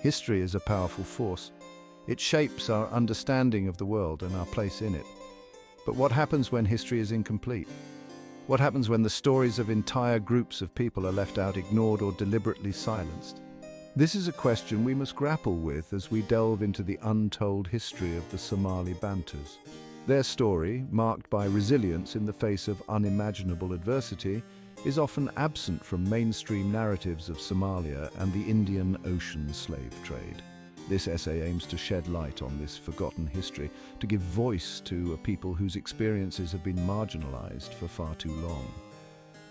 History is a powerful force. It shapes our understanding of the world and our place in it. But what happens when history is incomplete? What happens when the stories of entire groups of people are left out, ignored, or deliberately silenced? This is a question we must grapple with as we delve into the untold history of the Somali Bantus. Their story, marked by resilience in the face of unimaginable adversity, is often absent from mainstream narratives of Somalia and the Indian Ocean slave trade. This essay aims to shed light on this forgotten history, to give voice to a people whose experiences have been marginalized for far too long.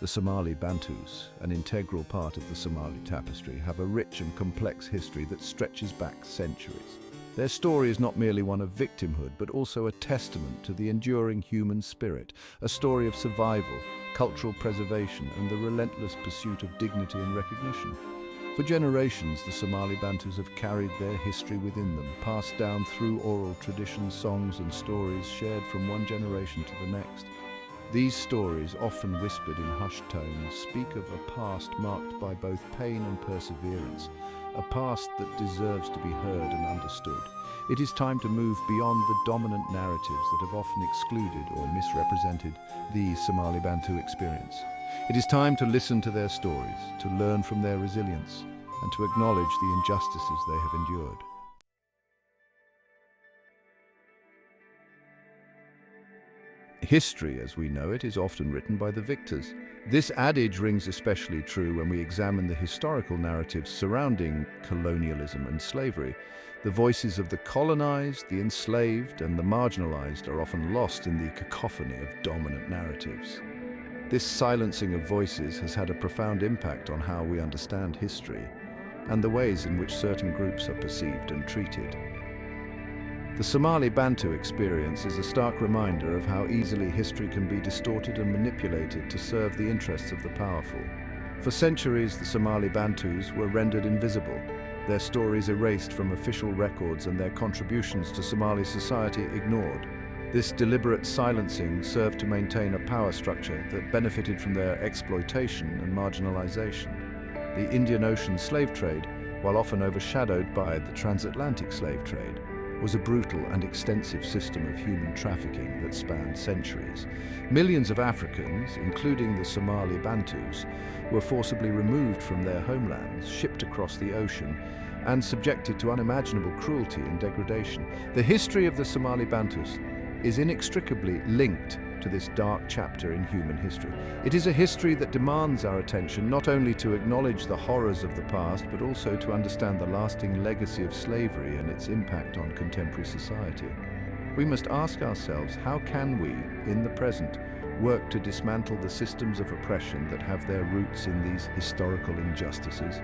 The Somali Bantus, an integral part of the Somali tapestry, have a rich and complex history that stretches back centuries. Their story is not merely one of victimhood, but also a testament to the enduring human spirit, a story of survival, cultural preservation, and the relentless pursuit of dignity and recognition. For generations, the Somali Bantus have carried their history within them, passed down through oral traditions, songs, and stories shared from one generation to the next. These stories, often whispered in hushed tones, speak of a past marked by both pain and perseverance, a past that deserves to be heard and understood. It is time to move beyond the dominant narratives that have often excluded or misrepresented the Somali Bantu experience. It is time to listen to their stories, to learn from their resilience, and to acknowledge the injustices they have endured. History, as we know it, is often written by the victors. This adage rings especially true when we examine the historical narratives surrounding colonialism and slavery. The voices of the colonized, the enslaved, and the marginalized are often lost in the cacophony of dominant narratives. This silencing of voices has had a profound impact on how we understand history and the ways in which certain groups are perceived and treated. The Somali Bantu experience is a stark reminder of how easily history can be distorted and manipulated to serve the interests of the powerful. For centuries, the Somali Bantus were rendered invisible, their stories erased from official records and their contributions to Somali society ignored. This deliberate silencing served to maintain a power structure that benefited from their exploitation and marginalization. The Indian Ocean slave trade, while often overshadowed by the transatlantic slave trade, was a brutal and extensive system of human trafficking that spanned centuries. Millions of Africans, including the Somali Bantus, were forcibly removed from their homelands, shipped across the ocean, and subjected to unimaginable cruelty and degradation. The history of the Somali Bantus is inextricably linked to this dark chapter in human history. It is a history that demands our attention, not only to acknowledge the horrors of the past, but also to understand the lasting legacy of slavery and its impact on contemporary society. We must ask ourselves, how can we, in the present, work to dismantle the systems of oppression that have their roots in these historical injustices?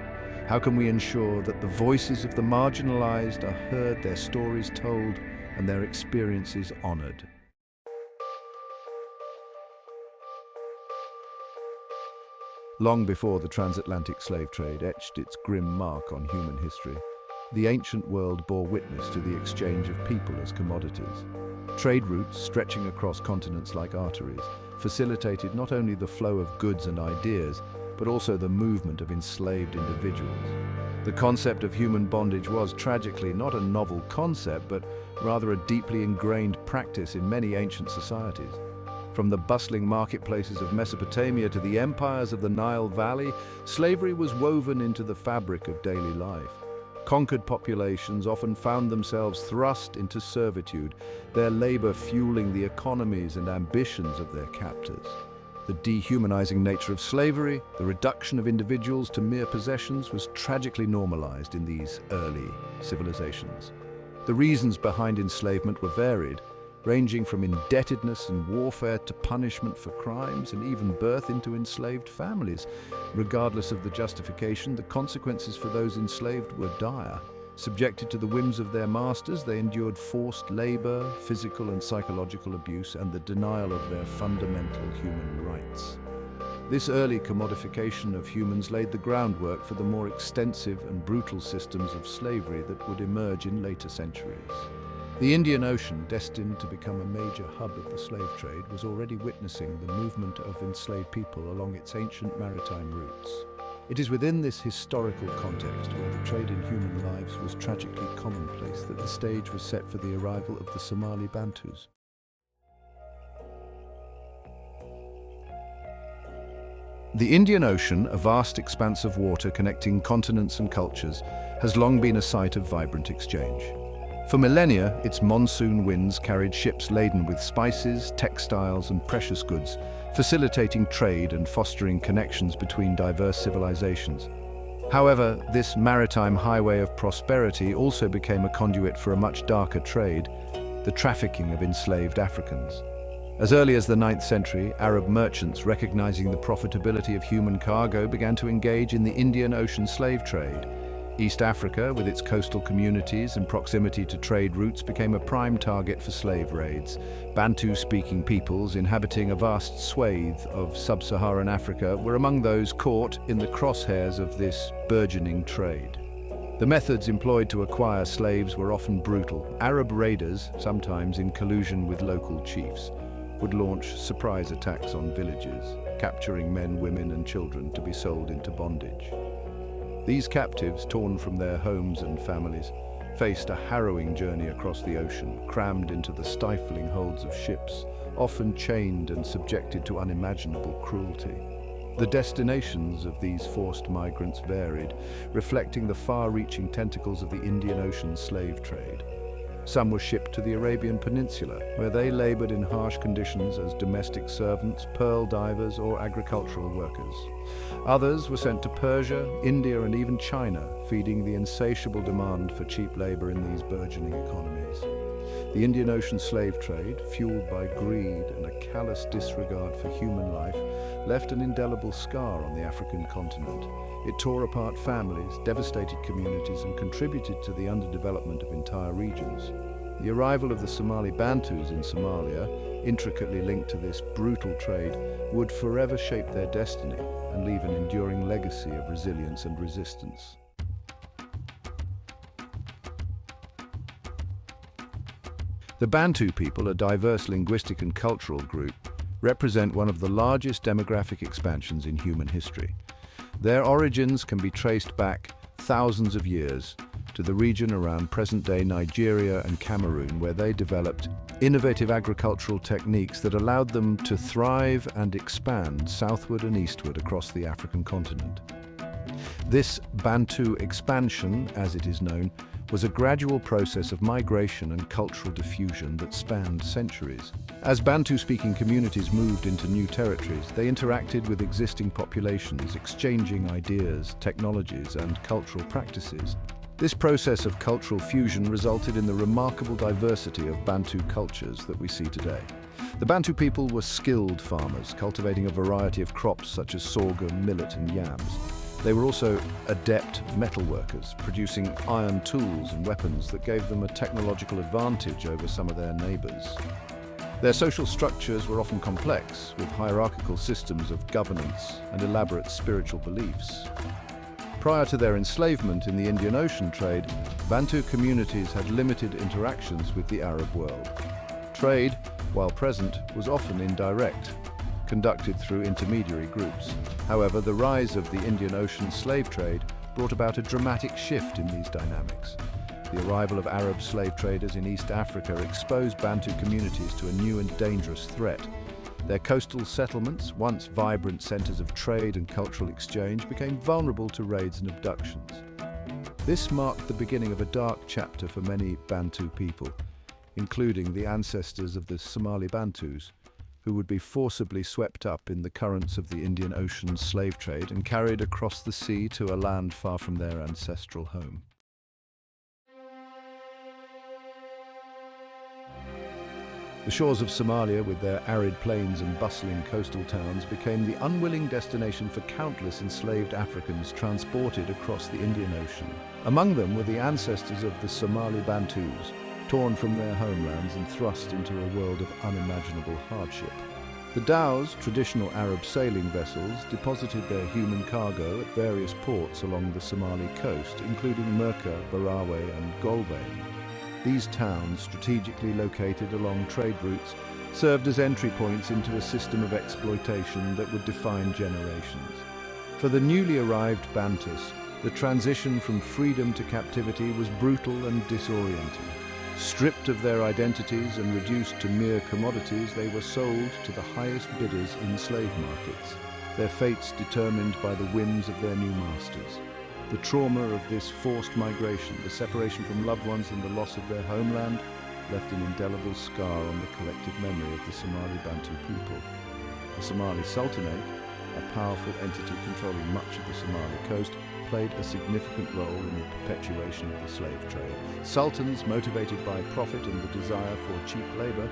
How can we ensure that the voices of the marginalized are heard, their stories told, and their experiences honored? Long before the transatlantic slave trade etched its grim mark on human history, the ancient world bore witness to the exchange of people as commodities. Trade routes, stretching across continents like arteries, facilitated not only the flow of goods and ideas, but also the movement of enslaved individuals. The concept of human bondage was, tragically, not a novel concept, but rather a deeply ingrained practice in many ancient societies. From the bustling marketplaces of Mesopotamia to the empires of the Nile Valley, slavery was woven into the fabric of daily life. Conquered populations often found themselves thrust into servitude, their labor fueling the economies and ambitions of their captors. The dehumanizing nature of slavery, the reduction of individuals to mere possessions, was tragically normalized in these early civilizations. The reasons behind enslavement were varied, ranging from indebtedness and warfare to punishment for crimes and even birth into enslaved families. Regardless of the justification, the consequences for those enslaved were dire. Subjected to the whims of their masters, they endured forced labor, physical and psychological abuse, and the denial of their fundamental human rights. This early commodification of humans laid the groundwork for the more extensive and brutal systems of slavery that would emerge in later centuries. The Indian Ocean, destined to become a major hub of the slave trade, was already witnessing the movement of enslaved people along its ancient maritime routes. It is within this historical context, where the trade in human lives was tragically commonplace, that the stage was set for the arrival of the Somali Bantus. The Indian Ocean, a vast expanse of water connecting continents and cultures, has long been a site of vibrant exchange. For millennia, its monsoon winds carried ships laden with spices, textiles, and precious goods, facilitating trade and fostering connections between diverse civilizations. However, this maritime highway of prosperity also became a conduit for a much darker trade, the trafficking of enslaved Africans. As early as the 9th century, Arab merchants, recognizing the profitability of human cargo, began to engage in the Indian Ocean slave trade. East Africa, with its coastal communities and proximity to trade routes, became a prime target for slave raids. Bantu-speaking peoples inhabiting a vast swathe of sub-Saharan Africa were among those caught in the crosshairs of this burgeoning trade. The methods employed to acquire slaves were often brutal. Arab raiders, sometimes in collusion with local chiefs, would launch surprise attacks on villages, capturing men, women, and children to be sold into bondage. These captives, torn from their homes and families, faced a harrowing journey across the ocean, crammed into the stifling holds of ships, often chained and subjected to unimaginable cruelty. The destinations of these forced migrants varied, reflecting the far-reaching tentacles of the Indian Ocean slave trade. Some were shipped to the Arabian Peninsula, where they labored in harsh conditions as domestic servants, pearl divers, or agricultural workers. Others were sent to Persia, India, and even China, feeding the insatiable demand for cheap labor in these burgeoning economies. The Indian Ocean slave trade, fueled by greed and a callous disregard for human life, left an indelible scar on the African continent. It tore apart families, devastated communities, and contributed to the underdevelopment of entire regions. The arrival of the Somali Bantus in Somalia, intricately linked to this brutal trade, would forever shape their destiny and leave an enduring legacy of resilience and resistance. The Bantu people, a diverse linguistic and cultural group, represent one of the largest demographic expansions in human history. Their origins can be traced back thousands of years to the region around present-day Nigeria and Cameroon, where they developed innovative agricultural techniques that allowed them to thrive and expand southward and eastward across the African continent. This Bantu expansion, as it is known, was a gradual process of migration and cultural diffusion that spanned centuries. As Bantu-speaking communities moved into new territories, they interacted with existing populations, exchanging ideas, technologies, and cultural practices. This process of cultural fusion resulted in the remarkable diversity of Bantu cultures that we see today. The Bantu people were skilled farmers, cultivating a variety of crops such as sorghum, millet, and yams. They were also adept metalworkers, producing iron tools and weapons that gave them a technological advantage over some of their neighbors. Their social structures were often complex, with hierarchical systems of governance and elaborate spiritual beliefs. Prior to their enslavement in the Indian Ocean trade, Bantu communities had limited interactions with the Arab world. Trade, while present, was often indirect, conducted through intermediary groups. However, the rise of the Indian Ocean slave trade brought about a dramatic shift in these dynamics. The arrival of Arab slave traders in East Africa exposed Bantu communities to a new and dangerous threat. Their coastal settlements, once vibrant centers of trade and cultural exchange, became vulnerable to raids and abductions. This marked the beginning of a dark chapter for many Bantu people, including the ancestors of the Somali Bantus, who would be forcibly swept up in the currents of the Indian Ocean slave trade and carried across the sea to a land far from their ancestral home. The shores of Somalia, with their arid plains and bustling coastal towns, became the unwilling destination for countless enslaved Africans transported across the Indian Ocean. Among them were the ancestors of the Somali Bantus, torn from their homelands and thrust into a world of unimaginable hardship. The dhows, traditional Arab sailing vessels, deposited their human cargo at various ports along the Somali coast, including Merka, Barawe, and Golbey. These towns, strategically located along trade routes, served as entry points into a system of exploitation that would define generations. For the newly arrived Bantus, the transition from freedom to captivity was brutal and disorienting. Stripped of their identities and reduced to mere commodities, they were sold to the highest bidders in slave markets, their fates determined by the whims of their new masters. The trauma of this forced migration, the separation from loved ones and the loss of their homeland, left an indelible scar on the collective memory of the Somali Bantu people. The Somali Sultanate, a powerful entity controlling much of the Somali coast, played a significant role in the perpetuation of the slave trade. Sultans, motivated by profit and the desire for cheap labor,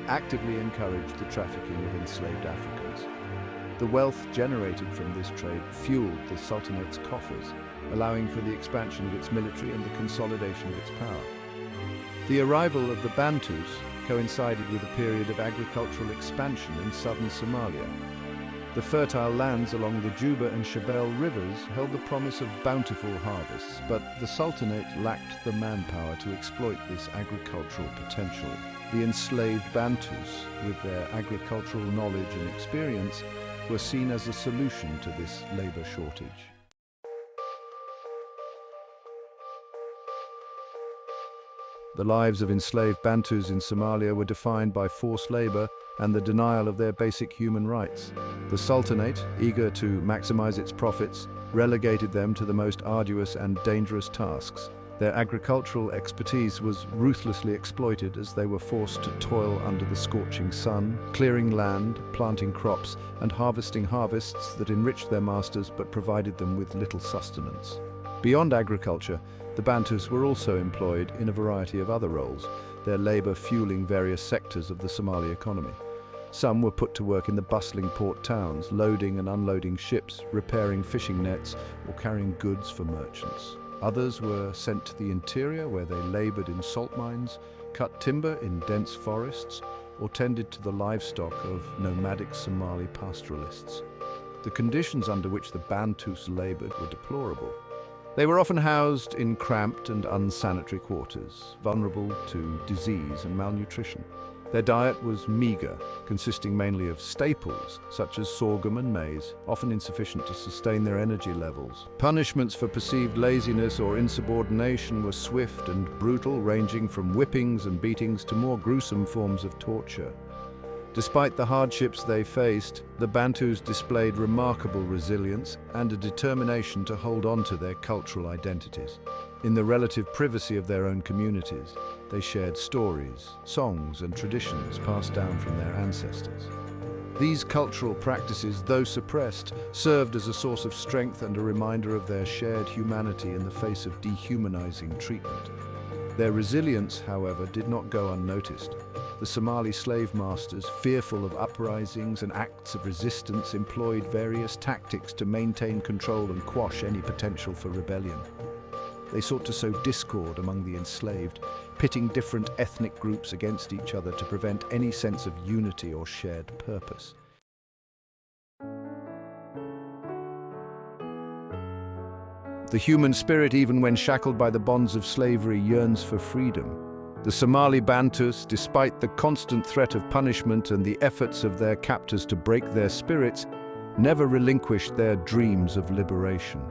actively encouraged the trafficking of enslaved Africans. The wealth generated from this trade fueled the Sultanate's coffers, allowing for the expansion of its military and the consolidation of its power. The arrival of the Bantus coincided with a period of agricultural expansion in southern Somalia. The fertile lands along the Juba and Shabelle rivers held the promise of bountiful harvests, but the Sultanate lacked the manpower to exploit this agricultural potential. The enslaved Bantus, with their agricultural knowledge and experience, were seen as a solution to this labor shortage. The lives of enslaved Bantus in Somalia were defined by forced labor and the denial of their basic human rights. The Sultanate, eager to maximize its profits, relegated them to the most arduous and dangerous tasks. Their agricultural expertise was ruthlessly exploited as they were forced to toil under the scorching sun, clearing land, planting crops, and harvesting harvests that enriched their masters but provided them with little sustenance. Beyond agriculture, the Bantus were also employed in a variety of other roles, their labor fueling various sectors of the Somali economy. Some were put to work in the bustling port towns, loading and unloading ships, repairing fishing nets, or carrying goods for merchants. Others were sent to the interior, where they labored in salt mines, cut timber in dense forests, or tended to the livestock of nomadic Somali pastoralists. The conditions under which the Bantus labored were deplorable. They were often housed in cramped and unsanitary quarters, vulnerable to disease and malnutrition. Their diet was meager, consisting mainly of staples such as sorghum and maize, often insufficient to sustain their energy levels. Punishments for perceived laziness or insubordination were swift and brutal, ranging from whippings and beatings to more gruesome forms of torture. Despite the hardships they faced, the Bantus displayed remarkable resilience and a determination to hold on to their cultural identities. In the relative privacy of their own communities, they shared stories, songs, and traditions passed down from their ancestors. These cultural practices, though suppressed, served as a source of strength and a reminder of their shared humanity in the face of dehumanizing treatment. Their resilience, however, did not go unnoticed. The Somali slave masters, fearful of uprisings and acts of resistance, employed various tactics to maintain control and quash any potential for rebellion. They sought to sow discord among the enslaved, pitting different ethnic groups against each other to prevent any sense of unity or shared purpose. The human spirit, even when shackled by the bonds of slavery, yearns for freedom. The Somali Bantus, despite the constant threat of punishment and the efforts of their captors to break their spirits, never relinquished their dreams of liberation.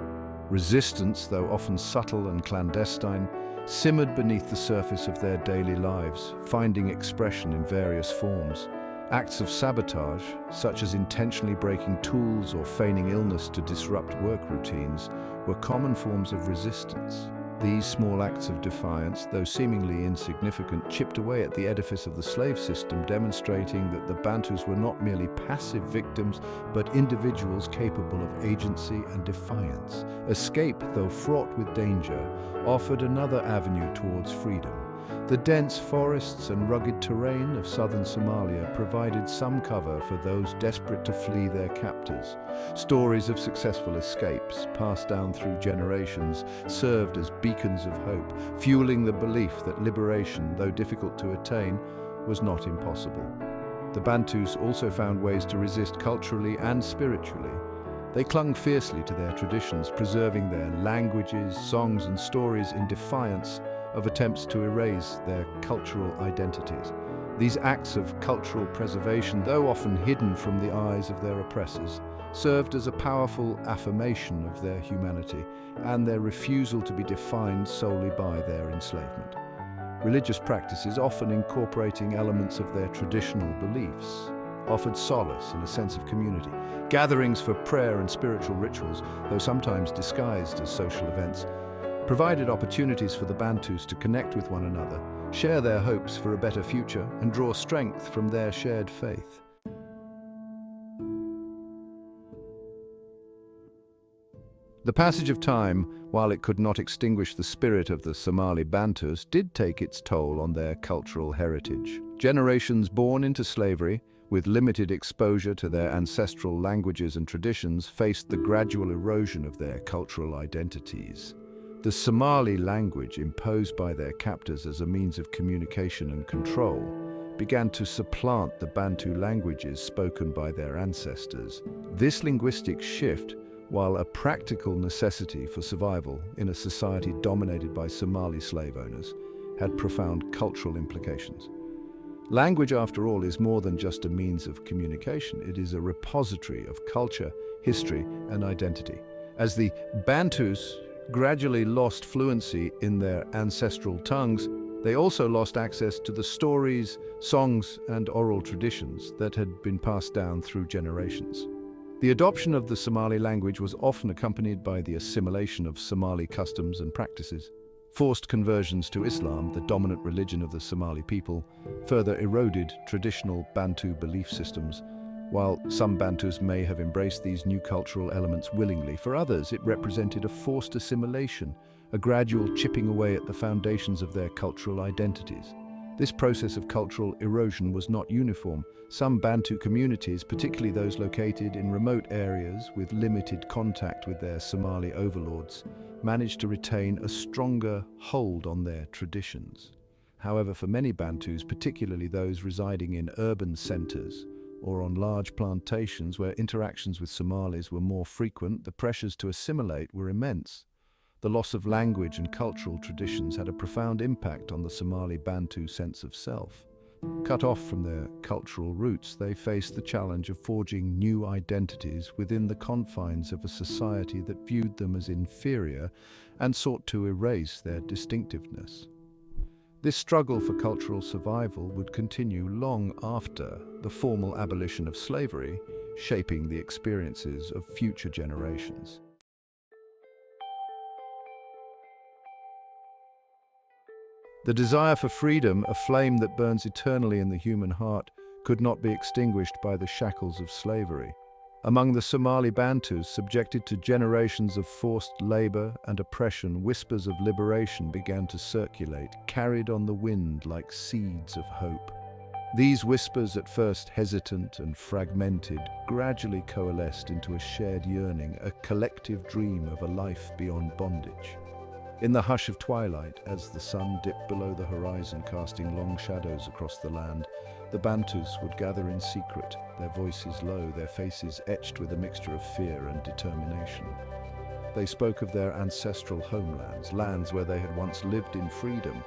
Resistance, though often subtle and clandestine, simmered beneath the surface of their daily lives, finding expression in various forms. Acts of sabotage, such as intentionally breaking tools or feigning illness to disrupt work routines, were common forms of resistance. These small acts of defiance, though seemingly insignificant, chipped away at the edifice of the slave system, demonstrating that the Bantus were not merely passive victims, but individuals capable of agency and defiance. Escape, though fraught with danger, offered another avenue towards freedom. The dense forests and rugged terrain of southern Somalia provided some cover for those desperate to flee their captors. Stories of successful escapes, passed down through generations, served as beacons of hope, fueling the belief that liberation, though difficult to attain, was not impossible. The Bantus also found ways to resist culturally and spiritually. They clung fiercely to their traditions, preserving their languages, songs, and stories in defiance of attempts to erase their cultural identities. These acts of cultural preservation, though often hidden from the eyes of their oppressors, served as a powerful affirmation of their humanity and their refusal to be defined solely by their enslavement. Religious practices, often incorporating elements of their traditional beliefs, offered solace and a sense of community. Gatherings for prayer and spiritual rituals, though sometimes disguised as social events, provided opportunities for the Bantus to connect with one another, share their hopes for a better future, and draw strength from their shared faith. The passage of time, while it could not extinguish the spirit of the Somali Bantus, did take its toll on their cultural heritage. Generations born into slavery, with limited exposure to their ancestral languages and traditions, faced the gradual erosion of their cultural identities. The Somali language, imposed by their captors as a means of communication and control, began to supplant the Bantu languages spoken by their ancestors. This linguistic shift, while a practical necessity for survival in a society dominated by Somali slave owners, had profound cultural implications. Language, after all, is more than just a means of communication. It is a repository of culture, history, and identity. As the Bantus gradually lost fluency in their ancestral tongues, they also lost access to the stories, songs, and oral traditions that had been passed down through generations. The adoption of the Somali language was often accompanied by the assimilation of Somali customs and practices. Forced conversions to Islam, the dominant religion of the Somali people, further eroded traditional Bantu belief systems. While some Bantus may have embraced these new cultural elements willingly, for others it represented a forced assimilation, a gradual chipping away at the foundations of their cultural identities. This process of cultural erosion was not uniform. Some Bantu communities, particularly those located in remote areas with limited contact with their Somali overlords, managed to retain a stronger hold on their traditions. However, for many Bantus, particularly those residing in urban centers or on large plantations where interactions with Somalis were more frequent, the pressures to assimilate were immense. The loss of language and cultural traditions had a profound impact on the Somali Bantu sense of self. Cut off from their cultural roots, they faced the challenge of forging new identities within the confines of a society that viewed them as inferior and sought to erase their distinctiveness. This struggle for cultural survival would continue long after the formal abolition of slavery, shaping the experiences of future generations. The desire for freedom, a flame that burns eternally in the human heart, could not be extinguished by the shackles of slavery. Among the Somali Bantus, subjected to generations of forced labor and oppression, whispers of liberation began to circulate, carried on the wind like seeds of hope. These whispers, at first hesitant and fragmented, gradually coalesced into a shared yearning, a collective dream of a life beyond bondage. In the hush of twilight, as the sun dipped below the horizon, casting long shadows across the land, the Bantus would gather in secret, their voices low, their faces etched with a mixture of fear and determination. They spoke of their ancestral homelands, lands where they had once lived in freedom,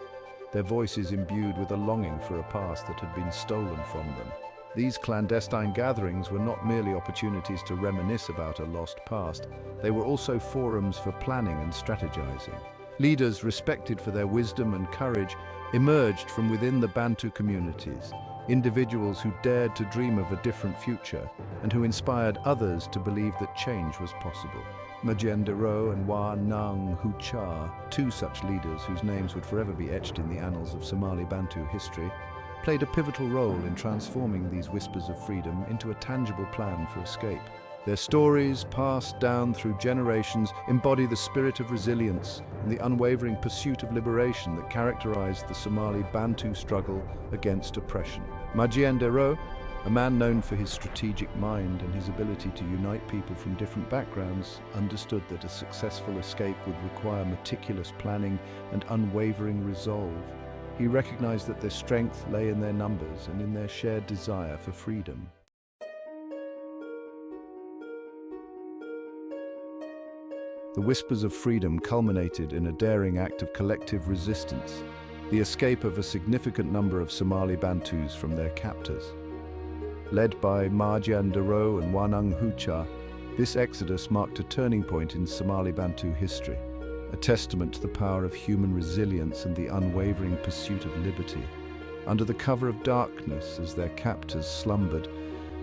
their voices imbued with a longing for a past that had been stolen from them. These clandestine gatherings were not merely opportunities to reminisce about a lost past, they were also forums for planning and strategizing. Leaders respected for their wisdom and courage emerged from within the Bantu communities, individuals who dared to dream of a different future and who inspired others to believe that change was possible. Majendero and Wanang Hucha, two such leaders whose names would forever be etched in the annals of Somali Bantu history, played a pivotal role in transforming these whispers of freedom into a tangible plan for escape. Their stories, passed down through generations, embody the spirit of resilience and the unwavering pursuit of liberation that characterized the Somali Bantu struggle against oppression. Majendero, a man known for his strategic mind and his ability to unite people from different backgrounds, understood that a successful escape would require meticulous planning and unwavering resolve. He recognized that their strength lay in their numbers and in their shared desire for freedom. The whispers of freedom culminated in a daring act of collective resistance, the escape of a significant number of Somali Bantus from their captors. Led by Majendero and Wanang Hucha, This exodus marked a turning point in Somali Bantu history, a testament to the power of human resilience and the unwavering pursuit of liberty. Under the cover of darkness, as their captors slumbered,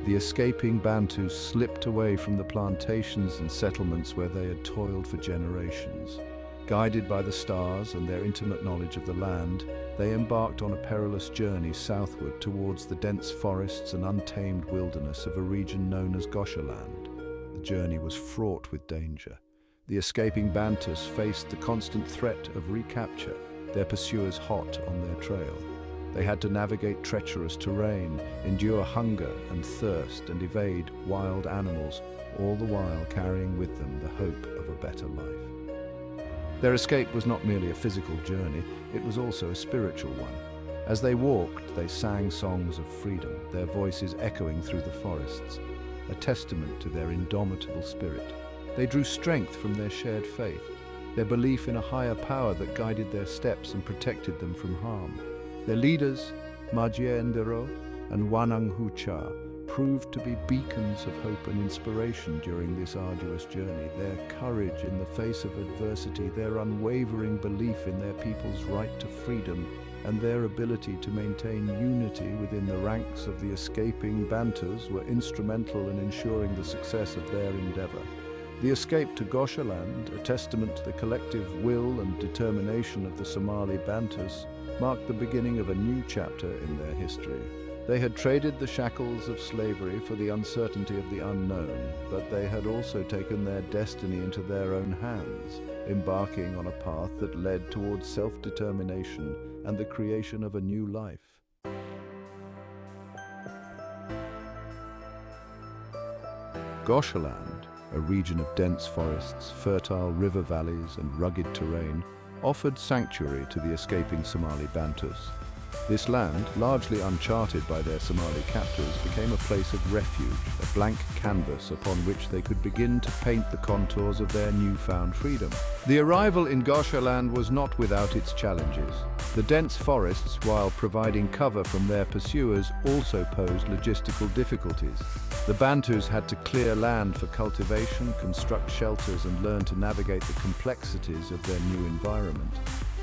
the escaping Bantus slipped away from the plantations and settlements where they had toiled for generations. Guided by the stars and their intimate knowledge of the land, they embarked on a perilous journey southward towards the dense forests and untamed wilderness of a region known as Goshaland. The journey was fraught with danger. The escaping Bantus faced the constant threat of recapture, their pursuers hot on their trail. They had to navigate treacherous terrain, endure hunger and thirst, and evade wild animals, all the while carrying with them the hope of a better life. Their escape was not merely a physical journey, it was also a spiritual one. As they walked, they sang songs of freedom, their voices echoing through the forests, a testament to their indomitable spirit. They drew strength from their shared faith, their belief in a higher power that guided their steps and protected them from harm. Their leaders, Ndero and Wananghucha, proved to be beacons of hope and inspiration during this arduous journey. Their courage in the face of adversity, their unwavering belief in their people's right to freedom, and their ability to maintain unity within the ranks of the escaping Bantus were instrumental in ensuring the success of their endeavor. The escape to Goshaland, a testament to the collective will and determination of the Somali Bantus, marked the beginning of a new chapter in their history. They had traded the shackles of slavery for the uncertainty of the unknown, but they had also taken their destiny into their own hands, embarking on a path that led towards self-determination and the creation of a new life. Goshaland, a region of dense forests, fertile river valleys and rugged terrain, offered sanctuary to the escaping Somali Bantus. This land, largely uncharted by their Somali captors, became a place of refuge, a blank canvas upon which they could begin to paint the contours of their newfound freedom. The arrival in Goshaland was not without its challenges. The dense forests, while providing cover from their pursuers, also posed logistical difficulties. The Bantus had to clear land for cultivation, construct shelters, and learn to navigate the complexities of their new environment.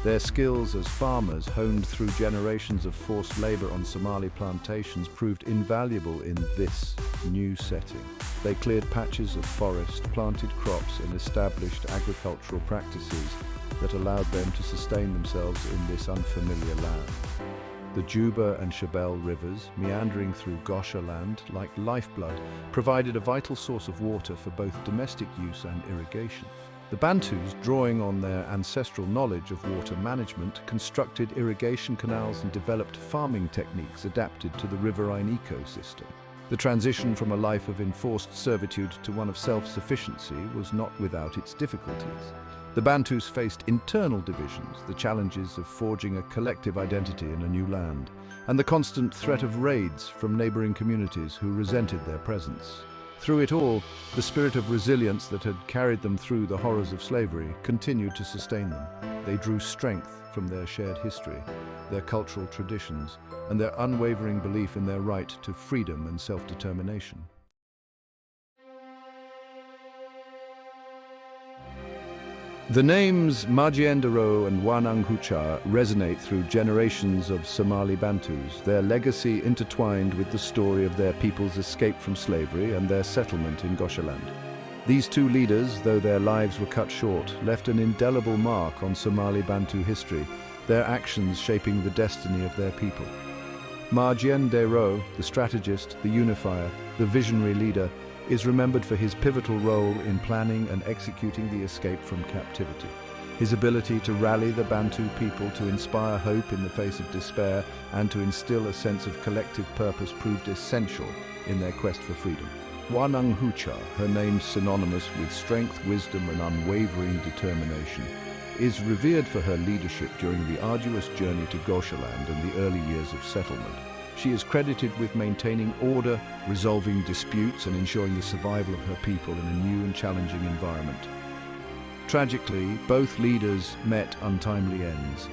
Their skills as farmers, honed through generations of forced labor on Somali plantations, proved invaluable in this new setting. They cleared patches of forest, planted crops, and established agricultural practices that allowed them to sustain themselves in this unfamiliar land. The Juba and Shabelle rivers, meandering through Goshaland like lifeblood, provided a vital source of water for both domestic use and irrigation. The Bantus, drawing on their ancestral knowledge of water management, constructed irrigation canals and developed farming techniques adapted to the riverine ecosystem. The transition from a life of enforced servitude to one of self-sufficiency was not without its difficulties. The Bantus faced internal divisions, the challenges of forging a collective identity in a new land, and the constant threat of raids from neighboring communities who resented their presence. Through it all, the spirit of resilience that had carried them through the horrors of slavery continued to sustain them. They drew strength from their shared history, their cultural traditions, and their unwavering belief in their right to freedom and self-determination. The names Ndero and Wananghucha resonate through generations of Somali Bantus, their legacy intertwined with the story of their people's escape from slavery and their settlement in Goshaland. These two leaders, though their lives were cut short, left an indelible mark on Somali Bantu history, their actions shaping the destiny of their people. Ndero, the strategist, the unifier, the visionary leader, is remembered for his pivotal role in planning and executing the escape from captivity. His ability to rally the Bantu people, to inspire hope in the face of despair, and to instill a sense of collective purpose proved essential in their quest for freedom. Wananghucha, her name synonymous with strength, wisdom, and unwavering determination, is revered for her leadership during the arduous journey to Goshaland and the early years of settlement. She is credited with maintaining order, resolving disputes, and ensuring the survival of her people in a new and challenging environment. Tragically, both leaders met untimely ends.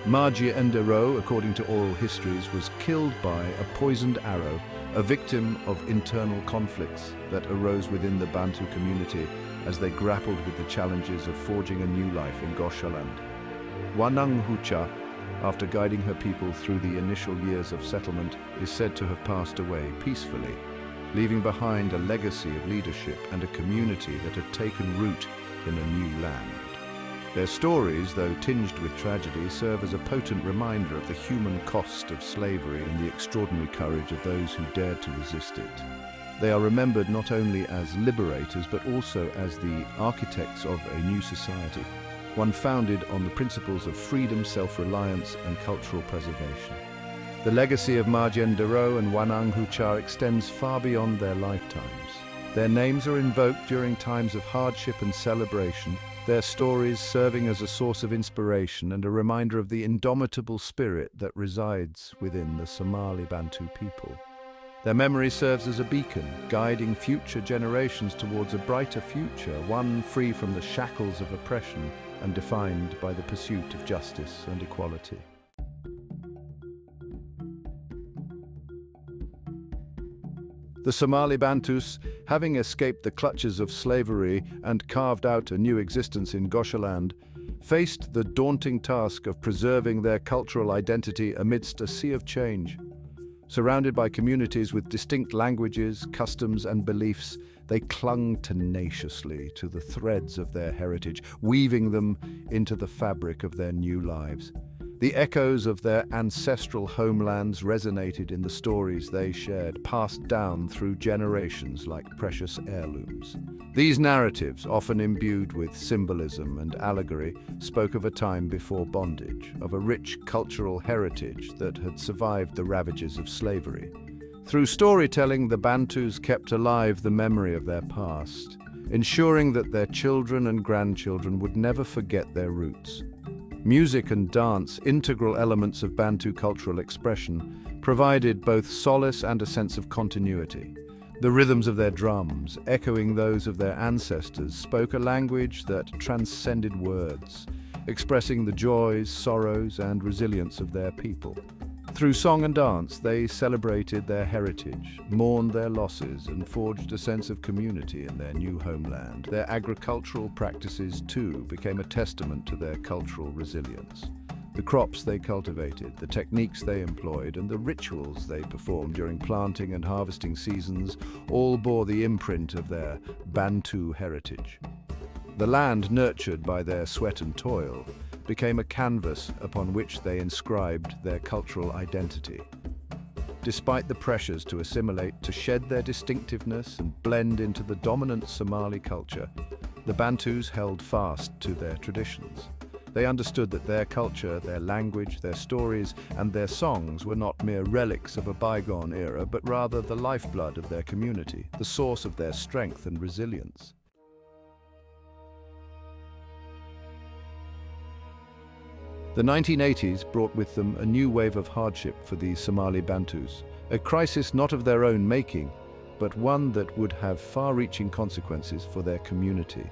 Ndero, according to oral histories, was killed by a poisoned arrow a victim of internal conflicts that arose within the Bantu community as they grappled with the challenges of forging a new life in Goshaland. Wananghucha, after guiding her people through the initial years of settlement, is said to have passed away peacefully, leaving behind a legacy of leadership and a community that had taken root in a new land. Their stories, though tinged with tragedy, serve as a potent reminder of the human cost of slavery and the extraordinary courage of those who dared to resist it. They are remembered not only as liberators, but also as the architects of a new society, one founded on the principles of freedom, self-reliance, and cultural preservation. The legacy of Marjen Dero and Wananghucha extends far beyond their lifetimes. Their names are invoked during times of hardship and celebration, their stories serving as a source of inspiration and a reminder of the indomitable spirit that resides within the Somali Bantu people. Their memory serves as a beacon, guiding future generations towards a brighter future, one free from the shackles of oppression and defined by the pursuit of justice and equality. The Somali Bantus, having escaped the clutches of slavery and carved out a new existence in Goshaland, faced the daunting task of preserving their cultural identity amidst a sea of change. Surrounded by communities with distinct languages, customs, and beliefs, they clung tenaciously to the threads of their heritage, weaving them into the fabric of their new lives. The echoes of their ancestral homelands resonated in the stories they shared, passed down through generations like precious heirlooms. These narratives, often imbued with symbolism and allegory, spoke of a time before bondage, of a rich cultural heritage that had survived the ravages of slavery. Through storytelling, the Bantus kept alive the memory of their past, ensuring that their children and grandchildren would never forget their roots. Music and dance, integral elements of Bantu cultural expression, provided both solace and a sense of continuity. The rhythms of their drums, echoing those of their ancestors, spoke a language that transcended words, expressing the joys, sorrows, and resilience of their people. Through song and dance, they celebrated their heritage, mourned their losses, and forged a sense of community in their new homeland. Their agricultural practices, too, became a testament to their cultural resilience. The crops they cultivated, the techniques they employed, and the rituals they performed during planting and harvesting seasons all bore the imprint of their Bantu heritage. The land, nurtured by their sweat and toil, became a canvas upon which they inscribed their cultural identity. Despite the pressures to assimilate, to shed their distinctiveness and blend into the dominant Somali culture, the Bantus held fast to their traditions. They understood that their culture, their language, their stories, and their songs were not mere relics of a bygone era, but rather the lifeblood of their community, the source of their strength and resilience. The 1980s brought with them a new wave of hardship for the Somali Bantus, a crisis not of their own making, but one that would have far-reaching consequences for their community.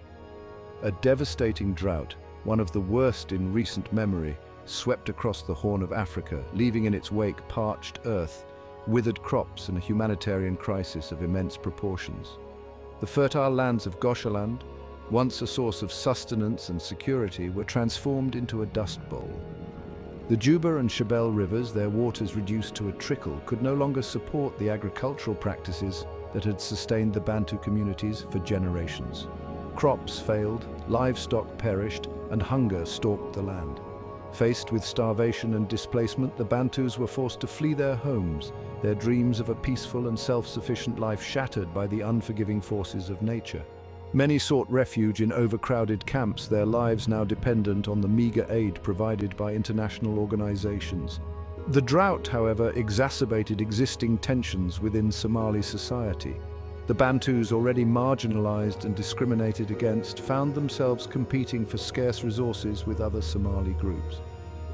A devastating drought, one of the worst in recent memory, swept across the Horn of Africa, leaving in its wake parched earth, withered crops, and a humanitarian crisis of immense proportions. The fertile lands of Goshaland, once a source of sustenance and security, were transformed into a dust bowl. The Juba and Shabelle rivers, their waters reduced to a trickle, could no longer support the agricultural practices that had sustained the Bantu communities for generations. Crops failed, livestock perished, and hunger stalked the land. Faced with starvation and displacement, the Bantus were forced to flee their homes, their dreams of a peaceful and self-sufficient life shattered by the unforgiving forces of nature. Many sought refuge in overcrowded camps, their lives now dependent on the meager aid provided by international organizations. The drought, however, exacerbated existing tensions within Somali society. The Bantus, already marginalized and discriminated against, found themselves competing for scarce resources with other Somali groups.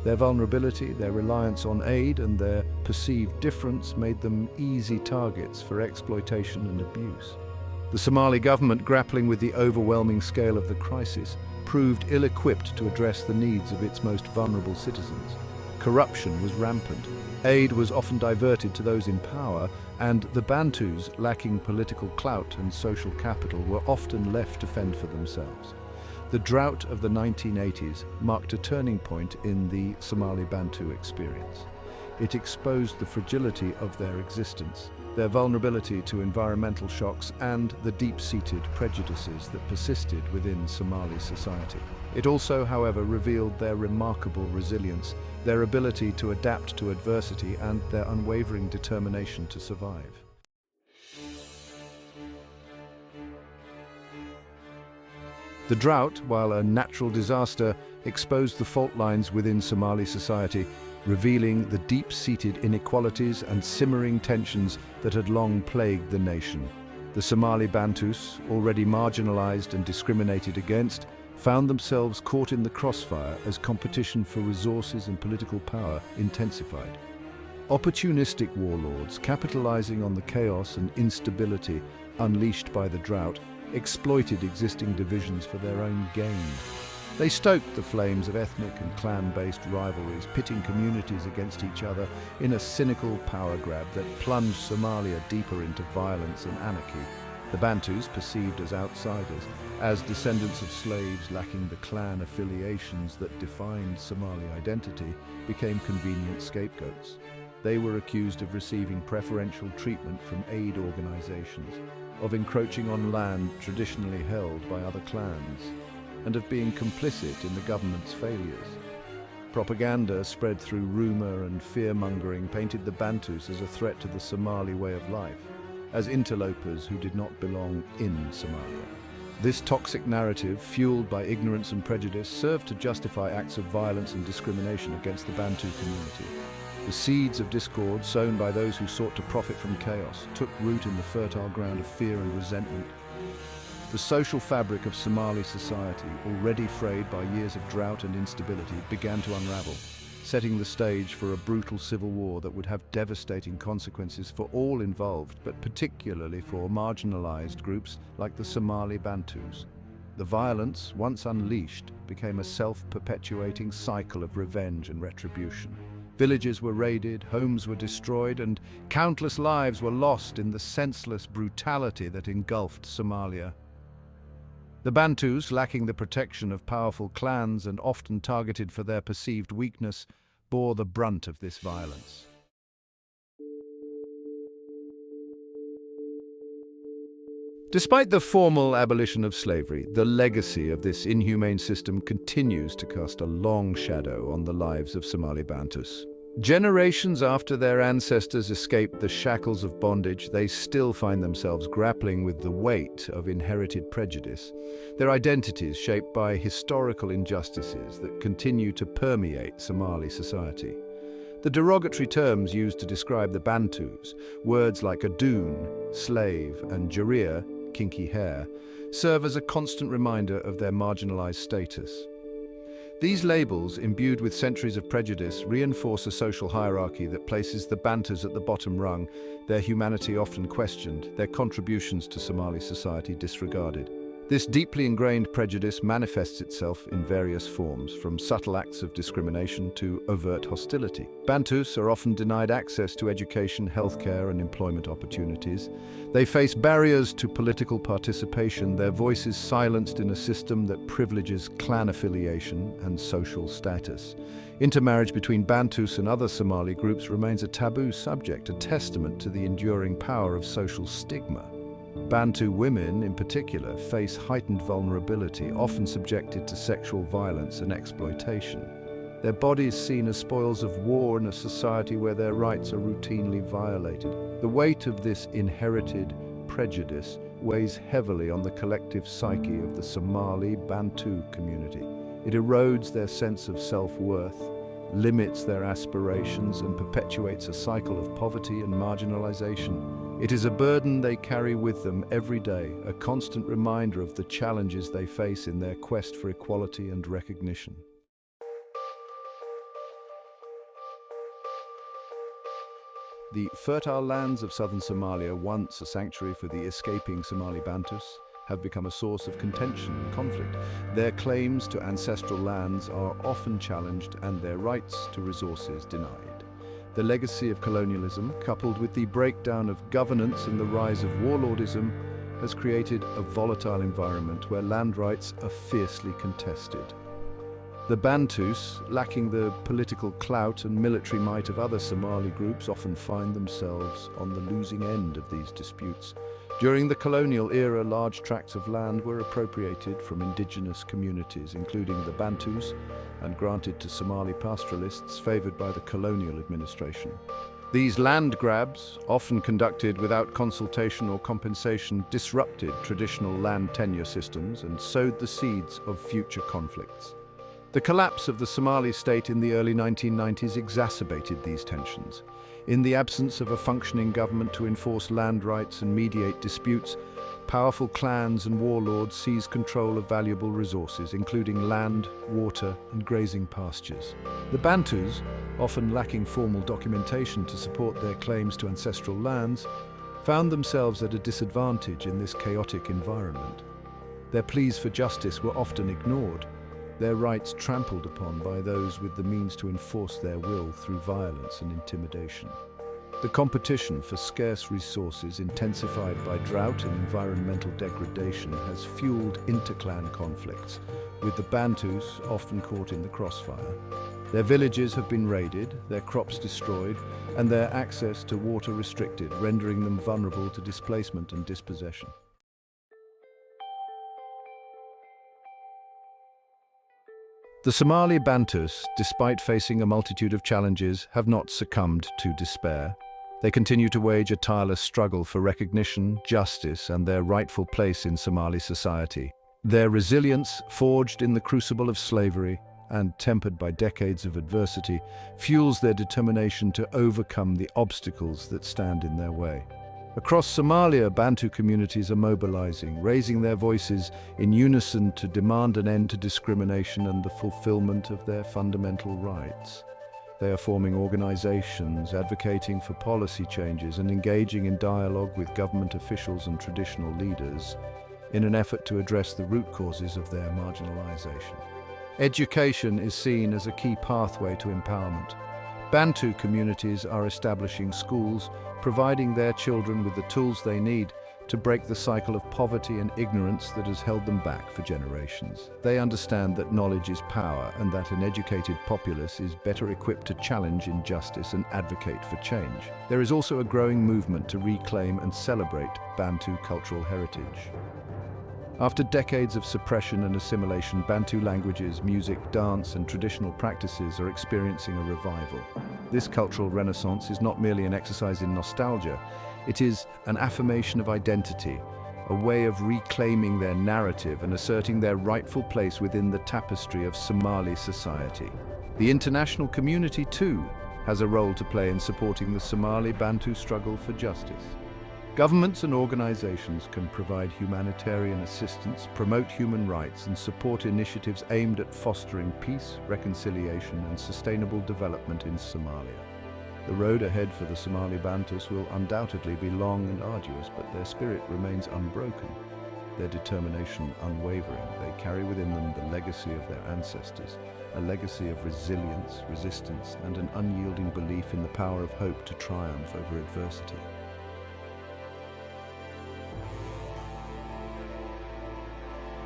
Their vulnerability, their reliance on aid, and their perceived difference made them easy targets for exploitation and abuse. The Somali government, grappling with the overwhelming scale of the crisis, proved ill-equipped to address the needs of its most vulnerable citizens. Corruption was rampant, Aid was often diverted to those in power, and the Bantus, lacking political clout and social capital, were often left to fend for themselves. The drought of the 1980s marked a turning point in the Somali Bantu experience. It exposed the fragility of their existence, their vulnerability to environmental shocks, and the deep-seated prejudices that persisted within Somali society. It also, however, revealed their remarkable resilience, their ability to adapt to adversity, and their unwavering determination to survive. The drought, while a natural disaster, exposed the fault lines within Somali society, revealing the deep-seated inequalities and simmering tensions that had long plagued the nation. The Somali Bantus, already marginalized and discriminated against, found themselves caught in the crossfire as competition for resources and political power intensified. Opportunistic warlords, capitalizing on the chaos and instability unleashed by the drought, exploited existing divisions for their own gain. They stoked the flames of ethnic and clan-based rivalries, pitting communities against each other in a cynical power grab that plunged Somalia deeper into violence and anarchy. The Bantus, perceived as outsiders, as descendants of slaves lacking the clan affiliations that defined Somali identity, became convenient scapegoats. They were accused of receiving preferential treatment from aid organizations, of encroaching on land traditionally held by other clans, and of being complicit in the government's failures. Propaganda spread through rumor and fear-mongering painted the Bantus as a threat to the Somali way of life, as interlopers who did not belong in Somalia. This toxic narrative, fueled by ignorance and prejudice, served to justify acts of violence and discrimination against the Bantu community. The seeds of discord sown by those who sought to profit from chaos took root in the fertile ground of fear and resentment. The social fabric of Somali society, already frayed by years of drought and instability, began to unravel, setting the stage for a brutal civil war that would have devastating consequences for all involved, but particularly for marginalized groups like the Somali Bantus. The violence, once unleashed, became a self-perpetuating cycle of revenge and retribution. Villages were raided, homes were destroyed, and countless lives were lost in the senseless brutality that engulfed Somalia. The Bantus, lacking the protection of powerful clans and often targeted for their perceived weakness, bore the brunt of this violence. Despite the formal abolition of slavery, the legacy of this inhumane system continues to cast a long shadow on the lives of Somali Bantus. Generations after their ancestors escaped the shackles of bondage, they still find themselves grappling with the weight of inherited prejudice, their identities shaped by historical injustices that continue to permeate Somali society. The derogatory terms used to describe the Bantus, words like adoon, slave, and jarir, kinky hair, serve as a constant reminder of their marginalized status. These labels, imbued with centuries of prejudice, reinforce a social hierarchy that places the Bantus at the bottom rung, their humanity often questioned, their contributions to Somali society disregarded. This deeply ingrained prejudice manifests itself in various forms, from subtle acts of discrimination to overt hostility. Bantus are often denied access to education, healthcare, and employment opportunities. They face barriers to political participation, their voices silenced in a system that privileges clan affiliation and social status. Intermarriage between Bantus and other Somali groups remains a taboo subject, a testament to the enduring power of social stigma. Bantu women, in particular, face heightened vulnerability, often subjected to sexual violence and exploitation. Their bodies seen as spoils of war in a society where their rights are routinely violated. The weight of this inherited prejudice weighs heavily on the collective psyche of the Somali Bantu community. It erodes their sense of self-worth, limits their aspirations, and perpetuates a cycle of poverty and marginalization. It is a burden they carry with them every day, a constant reminder of the challenges they face in their quest for equality and recognition. The fertile lands of southern Somalia, once a sanctuary for the escaping Somali Bantus, have become a source of contention and conflict. Their claims to ancestral lands are often challenged and their rights to resources denied. The legacy of colonialism, coupled with the breakdown of governance and the rise of warlordism, has created a volatile environment where land rights are fiercely contested. The Bantus, lacking the political clout and military might of other Somali groups, often find themselves on the losing end of these disputes. During the colonial era, large tracts of land were appropriated from indigenous communities, including the Bantus, and granted to Somali pastoralists favored by the colonial administration. These land grabs, often conducted without consultation or compensation, disrupted traditional land tenure systems and sowed the seeds of future conflicts. The collapse of the Somali state in the early 1990s exacerbated these tensions. In the absence of a functioning government to enforce land rights and mediate disputes, powerful clans and warlords seized control of valuable resources, including land, water, and grazing pastures. The Bantus, often lacking formal documentation to support their claims to ancestral lands, found themselves at a disadvantage in this chaotic environment. Their pleas for justice were often ignored, their rights trampled upon by those with the means to enforce their will through violence and intimidation. The competition for scarce resources, intensified by drought and environmental degradation, has fueled interclan conflicts, with the Bantus often caught in the crossfire. Their villages have been raided, their crops destroyed, and their access to water restricted, rendering them vulnerable to displacement and dispossession. The Somali Bantus, despite facing a multitude of challenges, have not succumbed to despair. They continue to wage a tireless struggle for recognition, justice, and their rightful place in Somali society. Their resilience, forged in the crucible of slavery and tempered by decades of adversity, fuels their determination to overcome the obstacles that stand in their way. Across Somalia, Bantu communities are mobilizing, raising their voices in unison to demand an end to discrimination and the fulfillment of their fundamental rights. They are forming organizations, advocating for policy changes, and engaging in dialogue with government officials and traditional leaders in an effort to address the root causes of their marginalization. Education is seen as a key pathway to empowerment. Bantu communities are establishing schools, providing their children with the tools they need to break the cycle of poverty and ignorance that has held them back for generations. They understand that knowledge is power and that an educated populace is better equipped to challenge injustice and advocate for change. There is also a growing movement to reclaim and celebrate Bantu cultural heritage. After decades of suppression and assimilation, Bantu languages, music, dance, and traditional practices are experiencing a revival. This cultural renaissance is not merely an exercise in nostalgia, it is an affirmation of identity, a way of reclaiming their narrative and asserting their rightful place within the tapestry of Somali society. The international community, too, has a role to play in supporting the Somali Bantu struggle for justice. Governments and organizations can provide humanitarian assistance, promote human rights, and support initiatives aimed at fostering peace, reconciliation, and sustainable development in Somalia. The road ahead for the Somali Bantus will undoubtedly be long and arduous, but their spirit remains unbroken, their determination unwavering. They carry within them the legacy of their ancestors, a legacy of resilience, resistance, and an unyielding belief in the power of hope to triumph over adversity.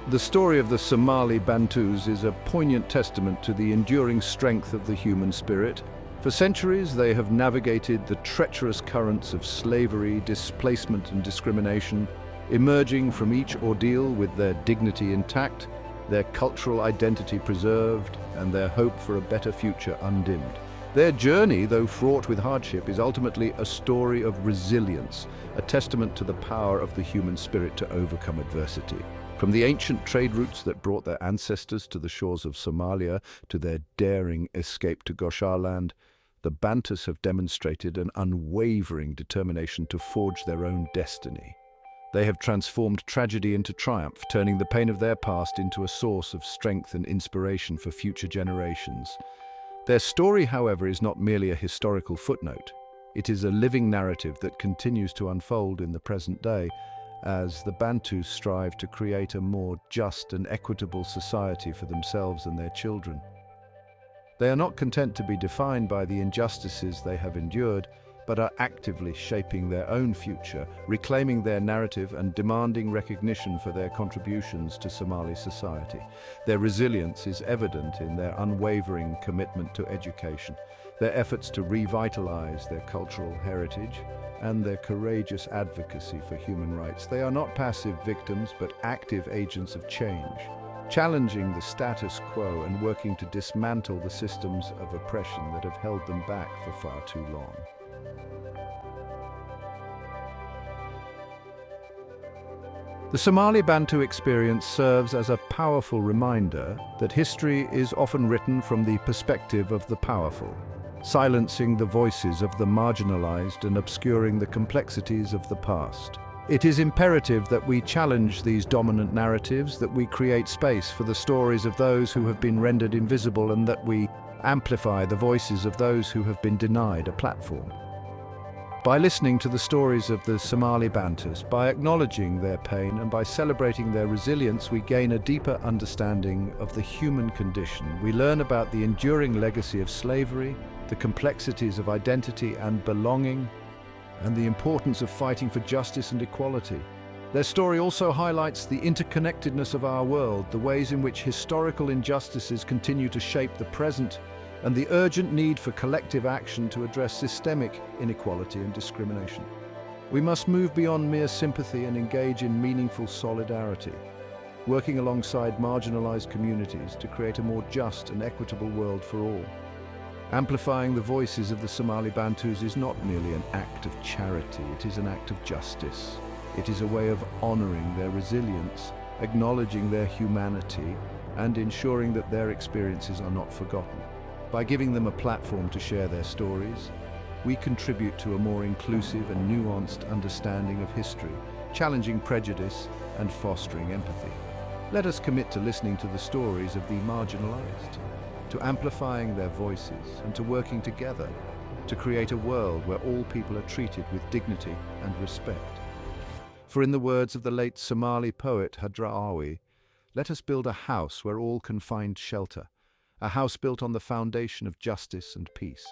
The story of the Somali Bantus is a poignant testament to the enduring strength of the human spirit. For centuries, they have navigated the treacherous currents of slavery, displacement, and discrimination, emerging from each ordeal with their dignity intact, their cultural identity preserved, and their hope for a better future undimmed. Their journey, though fraught with hardship, is ultimately a story of resilience, a testament to the power of the human spirit to overcome adversity. From the ancient trade routes that brought their ancestors to the shores of Somalia to their daring escape to Goshaland, the Bantus have demonstrated an unwavering determination to forge their own destiny. They have transformed tragedy into triumph, turning the pain of their past into a source of strength and inspiration for future generations. Their story, however, is not merely a historical footnote. It is a living narrative that continues to unfold in the present day, as the Bantus strive to create a more just and equitable society for themselves and their children. They are not content to be defined by the injustices they have endured, but are actively shaping their own future, reclaiming their narrative and demanding recognition for their contributions to Somali society. Their resilience is evident in their unwavering commitment to education, their efforts to revitalize their cultural heritage, and their courageous advocacy for human rights. They are not passive victims, but active agents of change, challenging the status quo and working to dismantle the systems of oppression that have held them back for far too long. The Somali Bantu experience serves as a powerful reminder that history is often written from the perspective of the powerful, silencing the voices of the marginalized and obscuring the complexities of the past. It is imperative that we challenge these dominant narratives, that we create space for the stories of those who have been rendered invisible, and that we amplify the voices of those who have been denied a platform. By listening to the stories of the Somali Bantus, by acknowledging their pain and by celebrating their resilience, we gain a deeper understanding of the human condition. We learn about the enduring legacy of slavery, the complexities of identity and belonging, and the importance of fighting for justice and equality. Their story also highlights the interconnectedness of our world, the ways in which historical injustices continue to shape the present, and the urgent need for collective action to address systemic inequality and discrimination. We must move beyond mere sympathy and engage in meaningful solidarity, working alongside marginalized communities to create a more just and equitable world for all. Amplifying the voices of the Somali Bantus is not merely an act of charity, it is an act of justice. It is a way of honoring their resilience, acknowledging their humanity, and ensuring that their experiences are not forgotten. By giving them a platform to share their stories, we contribute to a more inclusive and nuanced understanding of history, challenging prejudice and fostering empathy. Let us commit to listening to the stories of the marginalized, to amplifying their voices, and to working together to create a world where all people are treated with dignity and respect. For in the words of the late Somali poet Hadraawi, let us build a house where all can find shelter, a house built on the foundation of justice and peace.